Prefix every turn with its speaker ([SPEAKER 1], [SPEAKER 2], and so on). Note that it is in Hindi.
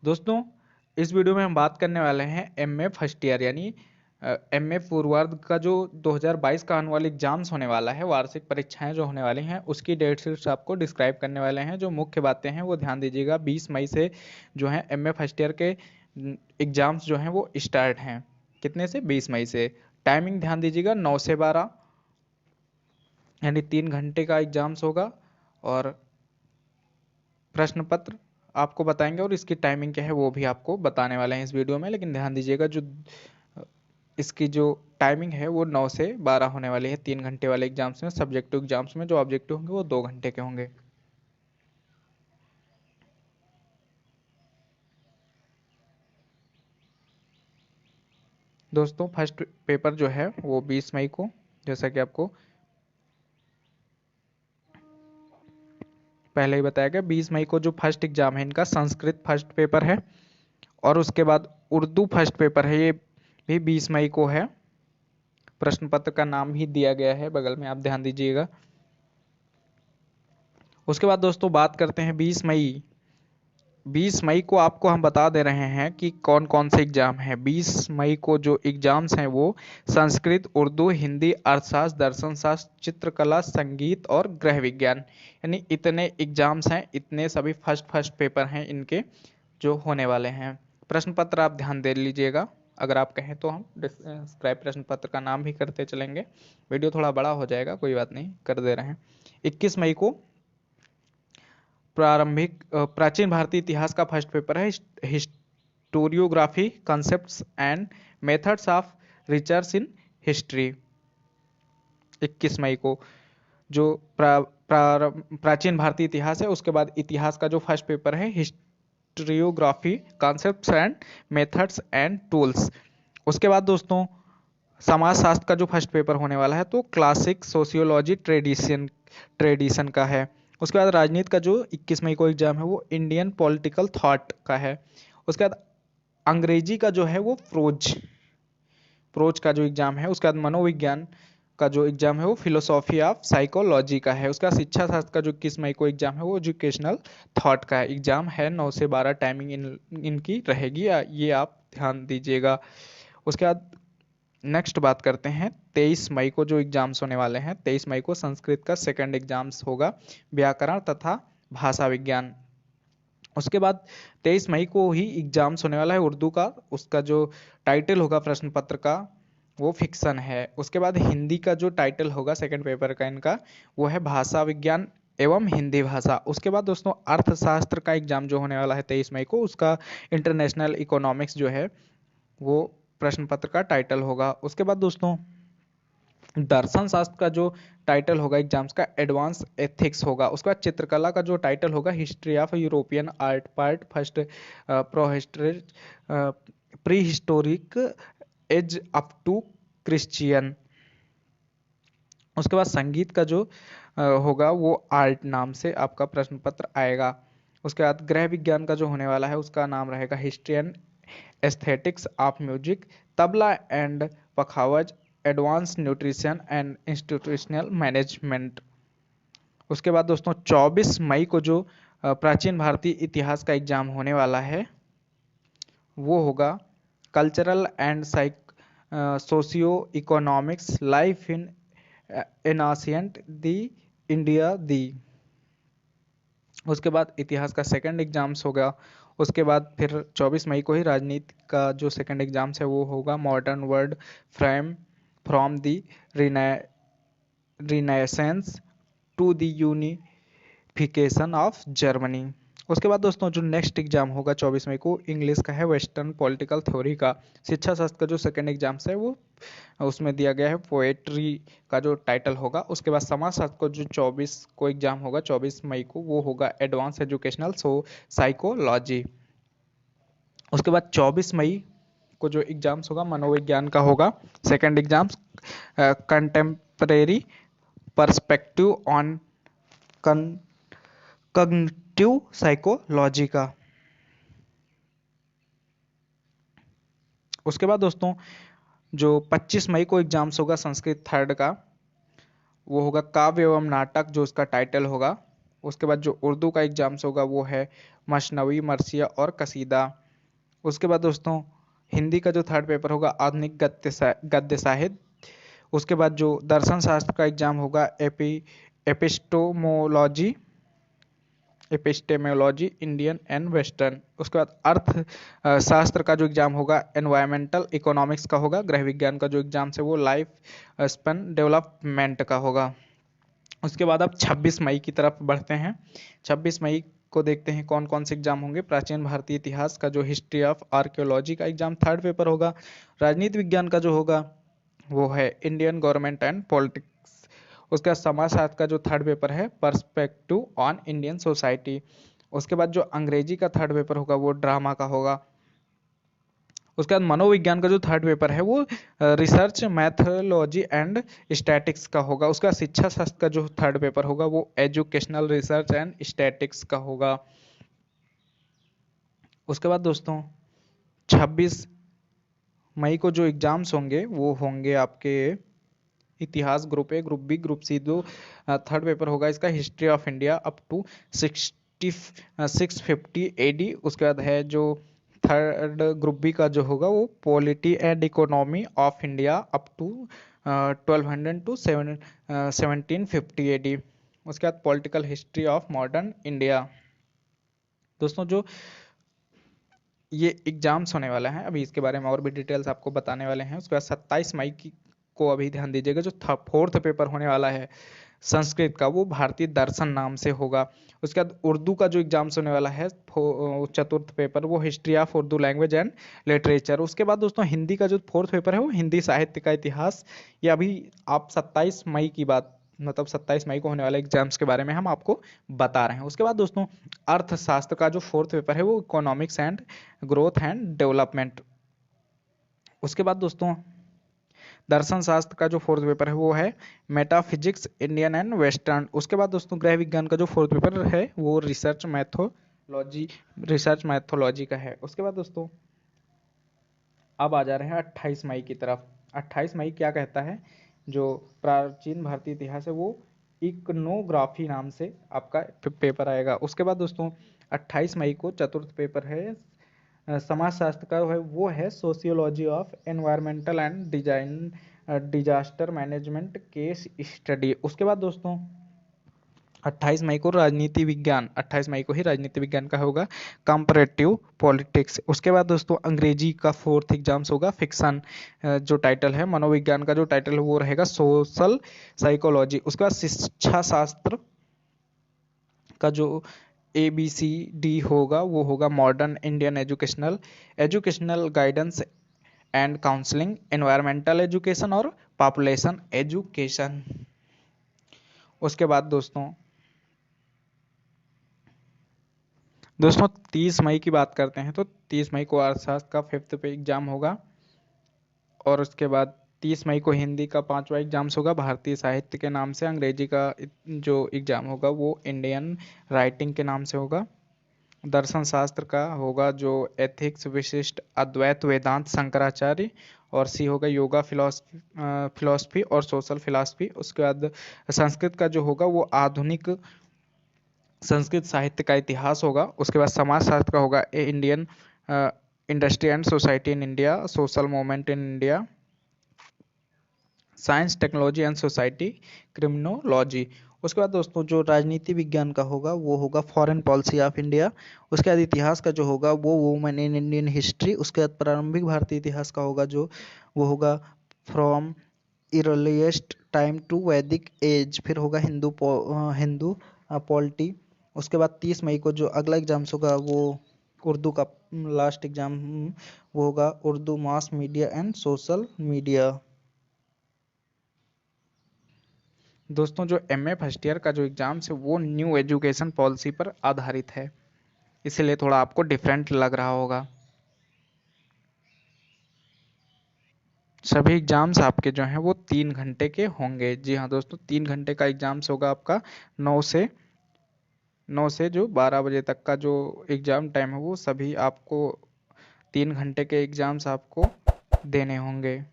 [SPEAKER 1] दोस्तों, इस वीडियो में हम बात करने वाले हैं एमए फर्स्ट ईयर यानी एमए पूर्वार्ध का जो 2022 का आने वाले एग्जाम्स होने वाला है, वार्षिक परीक्षाएं जो होने वाली हैं उसकी डेट शीट्स आपको डिस्क्राइब करने वाले हैं। जो मुख्य बातें हैं वो ध्यान दीजिएगा। 20 मई से जो है एमए फर्स्ट ईयर के एग्जाम्स जो हैं वो स्टार्ट हैं। कितने से? 20 मई से। टाइमिंग ध्यान दीजिएगा, 9 से 12 यानी 3 घंटे का एग्जाम्स होगा और प्रश्न पत्र आपको बताएंगे और इसकी टाइमिंग क्या है वो भी आपको बताने वाले हैं इस वीडियो में। लेकिन ध्यान दीजिएगा, जो इसकी जो टाइमिंग है वो 9 से 12 होने वाली है 3 घंटे वाले एग्जाम्स में। सब्जेक्टिव एग्जाम्स में जो ऑब्जेक्टिव होंगे वो 2 घंटे के होंगे। दोस्तों, फर्स्ट पेपर जो है वो 20 मई को, जैसा कि आपको पहले ही बताया गया, 20 मई को जो फर्स्ट एग्जाम है इनका संस्कृत फर्स्ट पेपर है और उसके बाद उर्दू फर्स्ट पेपर है, ये भी 20 मई को है। प्रश्न पत्र का नाम ही दिया गया है बगल में, आप ध्यान दीजिएगा। उसके बाद दोस्तों बात करते हैं 20 मई को आपको हम बता दे रहे हैं कि कौन कौन से एग्जाम हैं। 20 मई को जो एग्जाम्स हैं वो संस्कृत, उर्दू, हिंदी, अर्थशास्त्र, दर्शन शास्त्र, चित्रकला, संगीत और गृह विज्ञान, यानी इतने एग्जाम्स हैं। इतने सभी फर्स्ट पेपर हैं इनके जो होने वाले हैं। प्रश्न पत्र आप ध्यान दे लीजिएगा, अगर आप कहें तो हम डिस्क्राइब प्रश्न पत्र का नाम भी करते चलेंगे। वीडियो थोड़ा बड़ा हो जाएगा, कोई बात नहीं, कर दे रहे हैं। 21 मई को प्राचीन भारतीय इतिहास का फर्स्ट पेपर है, historiography, concepts and methods of research in history. 21 मई को जो प्राचीन भारतीय इतिहास है, उसके बाद इतिहास का जो फर्स्ट पेपर है historiography, concepts and methods and tools. उसके बाद दोस्तों समाजशास्त्र का जो फर्स्ट पेपर होने वाला है तो क्लासिक, सोशियोलॉजी, ट्रेडिशन का है। उसके बाद राजनीति का जो 21 मई को एग्जाम है वो इंडियन पॉलिटिकल थॉट का है। उसके बाद अंग्रेजी का जो है वो प्रोज का जो एग्जाम है। उसके बाद मनोविज्ञान का जो एग्जाम है वो फिलोसॉफी ऑफ साइकोलॉजी का है। उसके बाद शिक्षा शास्त्र का जो 21 मई को एग्जाम है वो एजुकेशनल थॉट का एग्जाम है। 9 से 12 टाइमिंग इनकी रहेगी, ये आप ध्यान दीजिएगा। उसके बाद नेक्स्ट बात करते हैं 23 मई को जो एग्जाम्स होने वाले हैं। 23 मई को संस्कृत का सेकंड एग्जाम्स होगा, व्याकरण तथा भाषा विज्ञान। उसके बाद 23 मई को ही एग्जाम्स होने वाला है उर्दू का। उसका जो टाइटल होगा प्रश्न पत्र का वो फिक्शन है। उसके बाद हिंदी का जो टाइटल होगा सेकंड पेपर का इनका वो है भाषा विज्ञान एवं हिंदी भाषा। उसके बाद दोस्तों अर्थशास्त्र का एग्जाम जो होने वाला है 23 मई को, उसका इंटरनेशनल इकोनॉमिक्स जो है वो प्रश्न पत्र का टाइटल होगा। उसके बाद दोस्तों दर्शन शास्त्र का जो टाइटल होगा एग्जाम्स का एडवांस एथिक्स होगा। उसके बाद चित्रकला का जो टाइटल होगा history of European art part first prehistoric age up to Christian. उसके बाद संगीत का जो होगा वो आर्ट नाम से आपका प्रश्न पत्र आएगा। उसके बाद गृह विज्ञान का जो होने वाला है उसका नाम रहेगा history and aesthetics of music, tabla and pakhawaj, advance nutrition and institutional management. उसके बाद दोस्तों 24 मई को जो प्राचीन भारतीय इतिहास का एग्जाम होने वाला है वो होगा cultural and socio economics life in ancient the India दी। उसके बाद इतिहास का सेकंड एग्जाम्स होगा। उसके बाद फिर 24 मई को ही राजनीति का जो सेकंड एग्जाम्स है वो होगा modern world from the renaissance to the unification of Germany. उसके बाद दोस्तों जो नेक्स्ट एग्जाम होगा 24 मई को इंग्लिश का है वेस्टर्न पॉलिटिकल थ्योरी का। शिक्षा शास्त्र का जो सेकंड एग्जाम्स है वो उसमें दिया गया है पोएट्री का जो टाइटल होगा। उसके बाद समाज शास्त्र को जो 24 को एग्जाम होगा 24 मई को वो होगा एडवांस एजुकेशनल साइकोलॉजी। उसके बाद 24 मई को जो एग्जाम्स होगा मनोविज्ञान का होगा second exams, contemporary perspective on cognitive psychology का। उसके बाद दोस्तों जो 25 मई को एग्जाम्स होगा संस्कृत थर्ड का वो होगा काव्य एवं नाटक, जो उसका टाइटल होगा उसके बाद जो उर्दू का एग्जाम्स होगा वो है मसनवी, मरसिया और कसीदा। उसके बाद दोस्तों हिंदी का जो थर्ड पेपर होगा आधुनिक गद्य साहित्य। उसके बाद जो दर्शन शास्त्र का एग्जाम होगा epistemology, epistemology Indian and western. उसके बाद अर्थ शास्त्र का जो एग्जाम होगा एनवायरमेंटल इकोनॉमिक्स का होगा। गृह विज्ञान का जो एग्जाम है वो लाइफ स्पैन डेवलपमेंट का होगा। उसके बाद अब 26 मई की तरफ बढ़ते हैं। 26 मई को देखते हैं कौन कौन से एग्जाम होंगे। प्राचीन भारतीय इतिहास का जो हिस्ट्री ऑफ आर्कियोलॉजी का एग्जाम थर्ड पेपर होगा। राजनीति विज्ञान का जो होगा वो है इंडियन गवर्नमेंट एंड पॉलिटिक्स। उसका समाजशास्त्र का जो थर्ड पेपर है पर्सपेक्टिव ऑन इंडियन सोसाइटी। उसके बाद जो अंग्रेजी का थर्ड पेपर होगा वो ड्रामा का होगा। उसके बाद मनोविज्ञान का जो थर्ड पेपर है वो रिसर्च मैथोलॉजी एंड स्टैटिक्स का होगा। उसका शिक्षा शास्त्र का जो थर्ड पेपर होगा वो एजुकेशनल रिसर्च एंड स्टैटिक्स का होगा। उसके बाद दोस्तों 26 मई को जो एग्जाम्स होंगे वो होंगे आपके इतिहास group A, group B, group C. जो थर्ड पेपर होगा इसका history of India up to 650 AD. उसके बाद है जो थर्ड ग्रुप बी का जो होगा वो polity and economy of India up to 1200 to 1750 AD. उसके बाद political history of modern India. दोस्तों जो ये एग्जाम्स होने वाला है अभी इसके बारे में और भी डिटेल्स आपको बताने वाले हैं। उसके बाद 27 मई की को अभी ध्यान दीजिएगा जो फोर्थ पेपर होने वाला है संस्कृत का वो भारतीय दर्शन नाम से होगा। उसके बाद उर्दू का जो एग्जाम्स होने वाला है चतुर्थ पेपर वो history of Urdu language and literature. उसके बाद दोस्तों हिंदी का जो फोर्थ पेपर है वो हिंदी साहित्य का इतिहास। ये अभी आप 27 मई की बात मतलब 27 मई को होने वाले एग्जाम्स के बारे में हम आपको बता रहे हैं। उसके बाद दोस्तों अर्थशास्त्र का जो फोर्थ पेपर है वो economics and growth and development. उसके बाद दोस्तों दर्शन शास्त्र का जो फोर्थ पेपर है वो है मेटाफिजिक्स इंडियन एंड वेस्टर्न। उसके बाद दोस्तों गृह विज्ञान का जो फोर्थ पेपर है वो रिसर्च मैथोलॉजी का है। उसके बाद दोस्तों अब आ जा रहे हैं 28 मई की तरफ। 28 मई क्या कहता है जो प्राचीन भारतीय इतिहास है वो इकोनोग्राफी नाम से आपका पेपर आएगा। उसके बाद दोस्तों 28 मई को चतुर्थ पेपर है समाजशास्त्र का है वो है sociology of environmental and design disaster management case study. उसके बाद दोस्तों 28 मई को राजनीति विज्ञान 28 मई को ही राजनीति विज्ञान का होगा कंपैरेटिव पॉलिटिक्स। उसके बाद दोस्तों अंग्रेजी का फोर्थ एग्जाम्स होगा फिक्शन जो टाइटल है। मनोविज्ञान का जो टाइटल है वो रहेगा सोशल साइकोलॉजी। उसके बाद शिक्षा शास्त्र का जो ABCD होगा वो होगा modern Indian educational guidance and counselling, environmental education और पॉपुलेशन एजुकेशन। उसके बाद दोस्तों 30 मई की बात करते हैं तो 30 मई को अर्थशास्त्र का फिफ्थ पे एग्जाम होगा। और उसके बाद 30 मई को हिंदी का पांचवा एग्जाम्स होगा भारतीय साहित्य के नाम से। अंग्रेजी का जो एग्जाम होगा वो इंडियन राइटिंग के नाम से होगा। दर्शन शास्त्र का होगा जो एथिक्स विशिष्ट अद्वैत वेदांत शंकराचार्य। और सी होगा योगा फिलॉसफी और सोशल फिलॉसफी। उसके बाद संस्कृत का जो होगा वो आधुनिक संस्कृत साहित्य का इतिहास होगा। उसके बाद समाज शास्त्र का होगा Indian industry and society in India, social movement in India, science technology and society, criminology. उसके बाद दोस्तों जो राजनीति विज्ञान का होगा वो होगा फॉरेन पॉलिसी ऑफ इंडिया। उसके बाद इतिहास का जो होगा वो वुमेन इन इंडियन हिस्ट्री। उसके बाद प्रारंभिक भारतीय इतिहास का होगा जो वो होगा फ्रॉम इर्लिएस्ट टाइम टू वैदिक एज। फिर होगा हिंदू पॉलिटी। उसके बाद 30 मई को जो अगला एग्जाम्स होगा वो उर्दू का लास्ट एग्जाम वो होगा Urdu mass media and social media. दोस्तों जो MA फर्स्ट ईयर का जो एग्जाम्स है वो न्यू एजुकेशन पॉलिसी पर आधारित है, इसलिए थोड़ा आपको डिफरेंट लग रहा होगा। सभी एग्जाम्स आपके जो हैं वो 3 घंटे के होंगे। जी हाँ दोस्तों 3 घंटे का एग्जाम्स होगा आपका 9 से जो 12 बजे तक का जो एग्ज़ाम टाइम है वो सभी आपको 3 घंटे के एग्ज़ाम्स आपको देने होंगे।